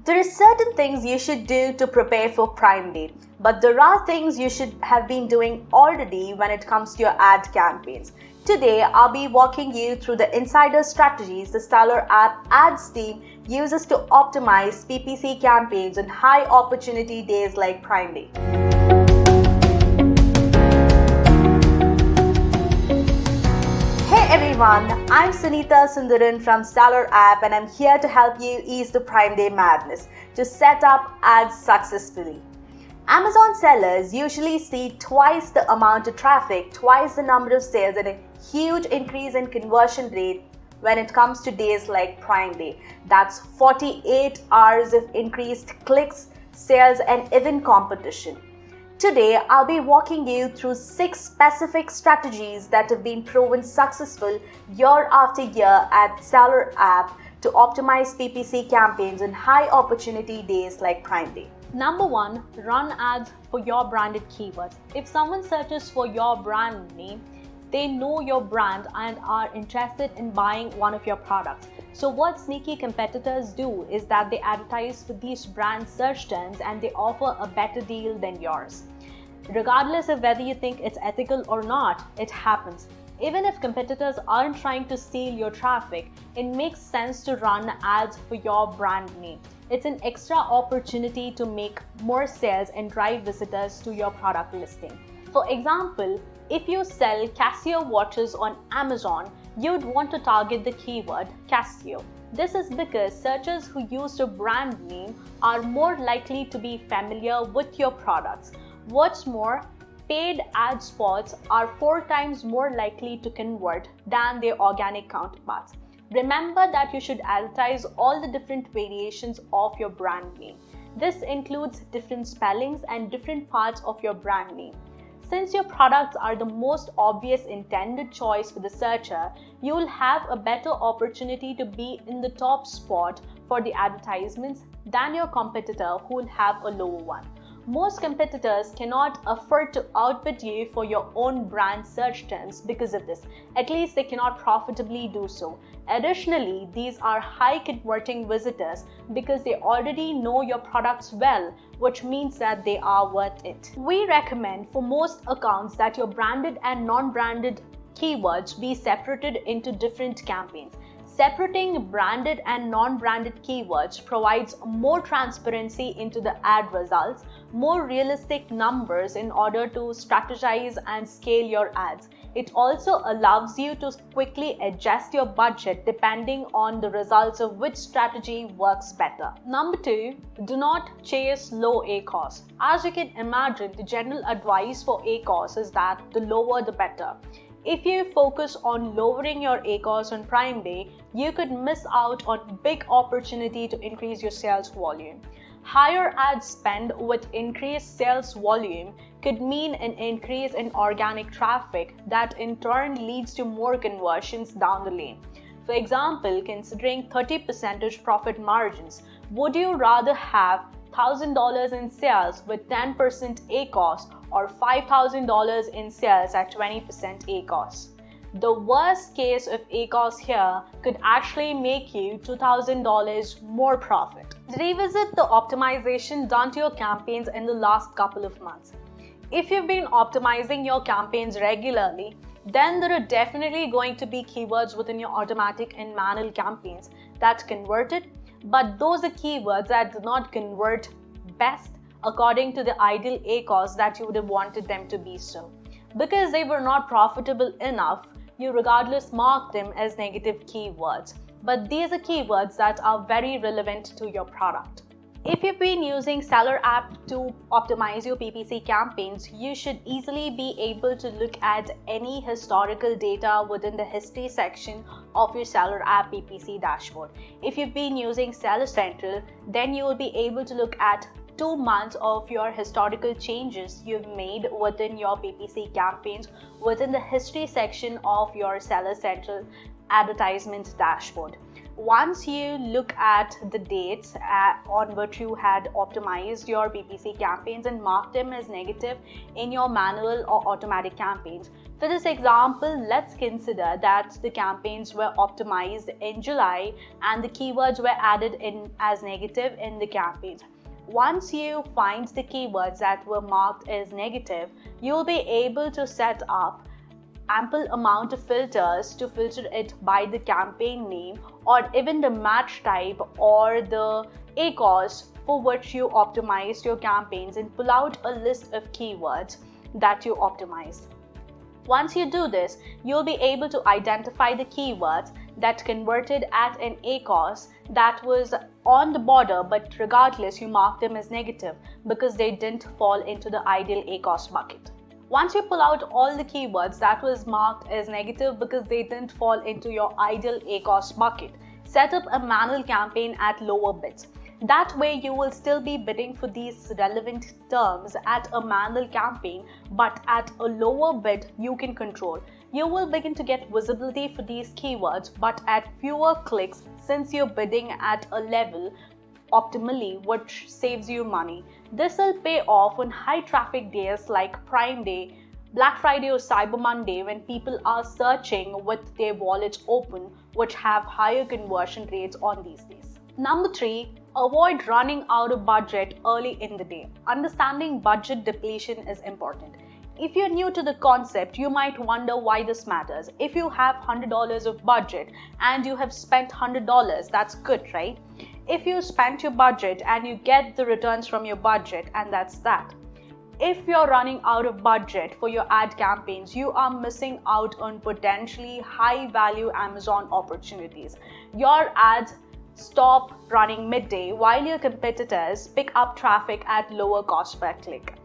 There are certain things you should do to prepare for Prime Day, but there are things you should have been doing already when it comes to your ad campaigns. Today, I'll be walking you through the insider strategies the SellerApp ads team uses to optimize PPC campaigns on high opportunity days like Prime Day. Hey everyone, I'm Sunita Sundaran from SellerApp and I'm here to help you ease the Prime Day madness to set up ads successfully. Amazon sellers usually see twice the amount of traffic, twice the number of sales, and a huge increase in conversion rate when it comes to days like Prime Day. That's 48 hours of increased clicks, sales, and even competition. Today, I'll be walking you through 6 specific strategies that have been proven successful year after year at SellerApp to optimize PPC campaigns on high opportunity days like Prime Day. Number 1, run ads for your branded keywords. If someone searches for your brand name, they know your brand and are interested in buying one of your products. So what sneaky competitors do is that they advertise for these brand search terms and they offer a better deal than yours. Regardless of whether you think it's ethical or not, it happens. Even if competitors aren't trying to steal your traffic, it makes sense to run ads for your brand name. It's an extra opportunity to make more sales and drive visitors to your product listing. For example, if you sell Casio watches on Amazon, you'd want to target the keyword Casio. This is because searchers who use your brand name are more likely to be familiar with your products. What's more, paid ad spots are 4 times more likely to convert than their organic counterparts. Remember that you should advertise all the different variations of your brand name. This includes different spellings and different parts of your brand name. Since your products are the most obvious intended choice for the searcher, you will have a better opportunity to be in the top spot for the advertisements than your competitor who will have a lower one. Most competitors cannot afford to outbid you for your own brand search terms because of this. At least they cannot profitably do so. Additionally, these are high converting visitors because they already know your products well, which means that they are worth it. We recommend for most accounts that your branded and non-branded keywords be separated into different campaigns. Separating branded and non-branded keywords provides more transparency into the ad results, more realistic numbers in order to strategize and scale your ads. It also allows you to quickly adjust your budget depending on the results of which strategy works better. Number 2, do not chase low ACoS. As you can imagine, the general advice for ACoS is that the lower the better. If you focus on lowering your ACoS on Prime Day, you could miss out on big opportunity to increase your sales volume. Higher ad spend with increased sales volume could mean an increase in organic traffic that in turn leads to more conversions down the lane. For example, considering 30% profit margins, would you rather have $1,000 in sales with 10% ACoS or $5,000 in sales at 20% ACoS? The worst case of ACoS here could actually make you $2,000 more profit. Revisit the optimization done to your campaigns in the last couple of months. If you've been optimizing your campaigns regularly, then there are definitely going to be keywords within your automatic and manual campaigns that converted, but those are keywords that do not convert best according to the ideal ACoS that you would have wanted them to be so. Because they were not profitable enough, you regardless mark them as negative keywords. But these are keywords that are very relevant to your product. If you've been using SellerApp to optimize your PPC campaigns, you should easily be able to look at any historical data within the history section of your SellerApp PPC dashboard. If you've been using Seller Central, then you will be able to look at 2 months of your historical changes you've made within your PPC campaigns within the history section of your Seller Central advertisement dashboard. Once you look at the dates on which you had optimized your PPC campaigns and marked them as negative in your manual or automatic campaigns. For this example, let's consider that the campaigns were optimized in July and the keywords were added in as negative in the campaigns. Once you find the keywords that were marked as negative, you'll be able to set up ample amount of filters to filter it by the campaign name or even the match type or the ACoS for which you optimized your campaigns, and pull out a list of keywords that you optimized. Once you do this, you'll be able to identify the keywords that converted at an ACoS that was on the border, but regardless you marked them as negative because they didn't fall into the ideal ACoS bucket. Once you pull out all the keywords that was marked as negative because they didn't fall into your ideal ACoS bucket, set up a manual campaign at lower bids. That way you will still be bidding for these relevant terms at a manual campaign, but at a lower bid you can control. You will begin to get visibility for these keywords, but at fewer clicks since you're bidding at a level optimally, which saves you money. This will pay off on high traffic days like Prime Day, Black Friday or Cyber Monday, when people are searching with their wallets open, which have higher conversion rates on these days. Number 3, avoid running out of budget early in the day. Understanding budget depletion is important. If you're new to the concept, you might wonder why this matters. If you have $100 of budget and you have spent $100, that's good, right? If you spent your budget and you get the returns from your budget, and that's that. If you're running out of budget for your ad campaigns, you are missing out on potentially high value Amazon opportunities. Your ads stop running midday while your competitors pick up traffic at lower cost per click.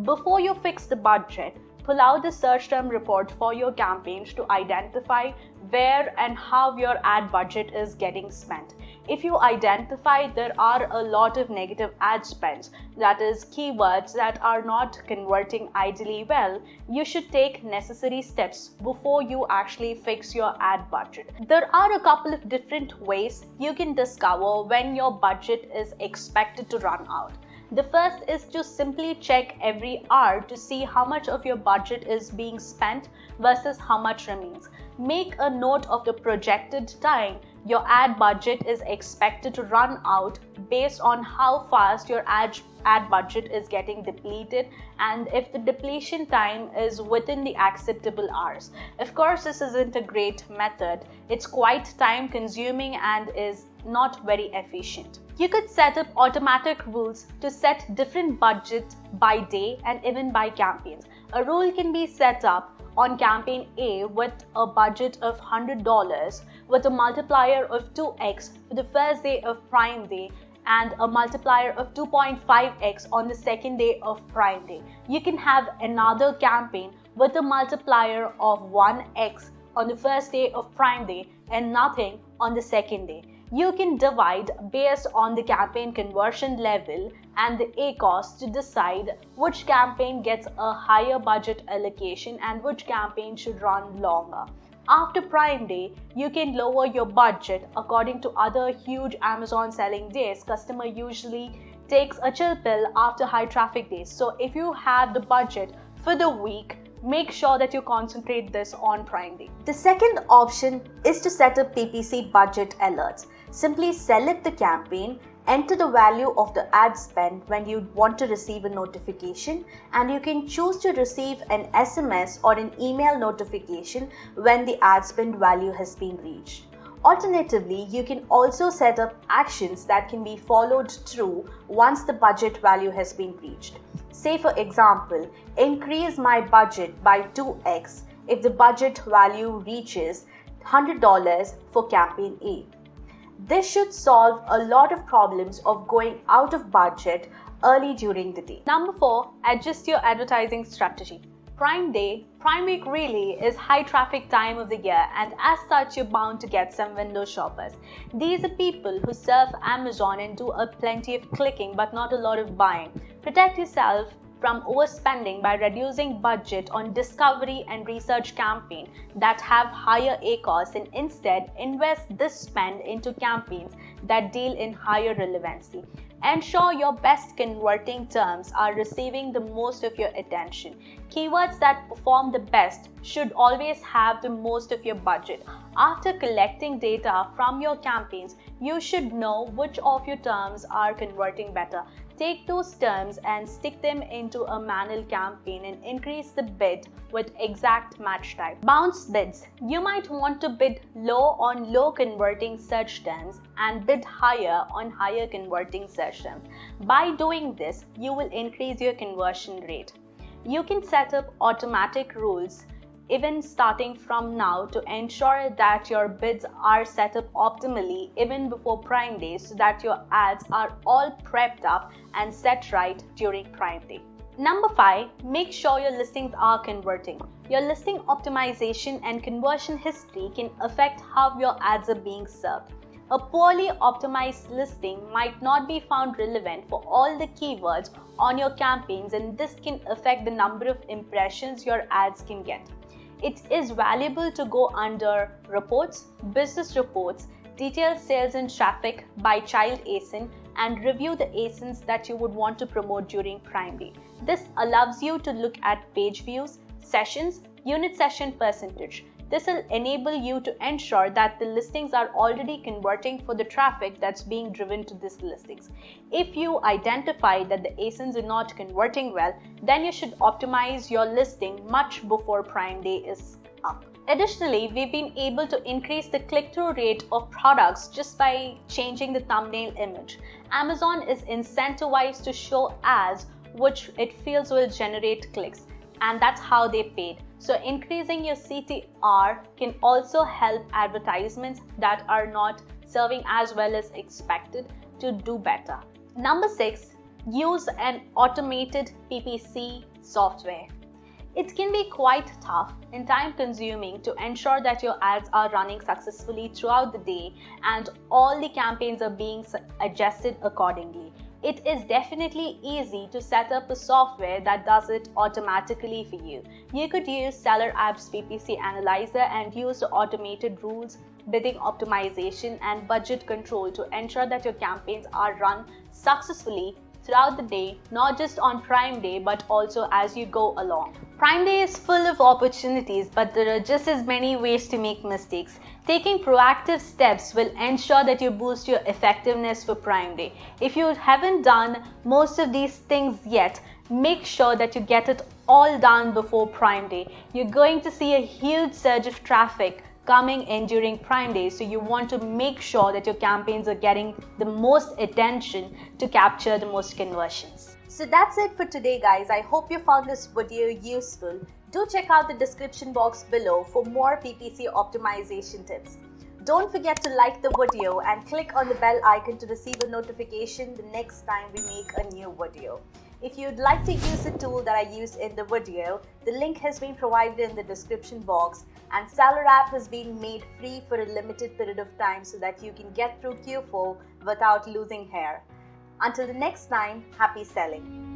Before you fix the budget, pull out the search term report for your campaigns to identify where and how your ad budget is getting spent. If you identify there are a lot of negative ad spends, that is keywords that are not converting ideally well, you should take necessary steps before you actually fix your ad budget. There are a couple of different ways you can discover when your budget is expected to run out. The first is to simply check every hour to see how much of your budget is being spent versus how much remains. Make a note of the projected time your ad budget is expected to run out based on how fast your ad budget is getting depleted and if the depletion time is within the acceptable hours. Of course, this isn't a great method. It's quite time consuming and is not very efficient. You could set up automatic rules to set different budgets by day and even by campaigns. A rule can be set up on campaign A with a budget of $100 with a multiplier of 2x for the first day of Prime Day and a multiplier of 2.5x on the second day of Prime Day. You can have another campaign with a multiplier of 1x on the first day of Prime Day and nothing on the second day. You can divide based on the campaign conversion level and the ACoS to decide which campaign gets a higher budget allocation and which campaign should run longer. After Prime Day, you can lower your budget according to other huge Amazon selling days. Customer usually takes a chill pill after high traffic days. So if you have the budget for the week, make sure that you concentrate this on Prime Day. The second option is to set up PPC budget alerts. Simply select the campaign, enter the value of the ad spend when you want to receive a notification, and you can choose to receive an SMS or an email notification when the ad spend value has been reached. Alternatively, you can also set up actions that can be followed through once the budget value has been reached. Say for example, increase my budget by 2x if the budget value reaches $100 for campaign A. This should solve a lot of problems of going out of budget early during the day. Number 4, adjust your advertising strategy. Prime Day, Prime Week really is high traffic time of the year, and as such you're bound to get some window shoppers. These are people who surf Amazon and do a plenty of clicking but not a lot of buying. Protect yourself from overspending by reducing budget on discovery and research campaigns that have higher ACoS, and instead invest this spend into campaigns that deal in higher relevancy. Ensure your best converting terms are receiving the most of your attention. Keywords that perform the best should always have the most of your budget. After collecting data from your campaigns, you should know which of your terms are converting better. Take those terms and stick them into a manual campaign and increase the bid with exact match type. Bounce bids. You might want to bid low on low converting search terms and bid higher on higher converting search terms. By doing this, you will increase your conversion rate. You can set up automatic rules even starting from now to ensure that your bids are set up optimally even before Prime Day, so that your ads are all prepped up and set right during Prime Day. Number 5, make sure your listings are converting. Your listing optimization and conversion history can affect how your ads are being served. A poorly optimized listing might not be found relevant for all the keywords on your campaigns, and this can affect the number of impressions your ads can get. It is valuable to go under Reports, Business Reports, Detailed Sales and Traffic by Child ASIN, and review the ASINs that you would want to promote during Prime Day. This allows you to look at page views, sessions, unit session percentage. This will enable you to ensure that the listings are already converting for the traffic that's being driven to these listings. If you identify that the ASINs are not converting well, then you should optimize your listing much before Prime Day is up. Additionally, we've been able to increase the click-through rate of products just by changing the thumbnail image. Amazon is incentivized to show ads which it feels will generate clicks, and that's how they paid. So increasing your CTR can also help advertisements that are not serving as well as expected to do better. Number 6, use an automated PPC software. It can be quite tough and time consuming to ensure that your ads are running successfully throughout the day and all the campaigns are being adjusted accordingly. It is definitely easy to set up a software that does it automatically for you. You could use SellerApp's PPC Analyzer and use the automated rules, bidding optimization, and budget control to ensure that your campaigns are run successfully throughout the day, not just on Prime Day, but also as you go along. Prime Day is full of opportunities, but there are just as many ways to make mistakes. Taking proactive steps will ensure that you boost your effectiveness for Prime Day. If you haven't done most of these things yet, make sure that you get it all done before Prime Day. You're going to see a huge surge of traffic coming in during Prime Day, so you want to make sure that your campaigns are getting the most attention to capture the most conversions. So that's it for today, guys. I hope you found this video useful. Do check out the description box below for more PPC optimization tips. Don't forget to like the video and click on the bell icon to receive a notification the next time we make a new video. If you'd like to use the tool that I used in the video, the link has been provided in the description box, and SellerApp has been made free for a limited period of time so that you can get through Q4 without losing hair. Until the next time, happy selling!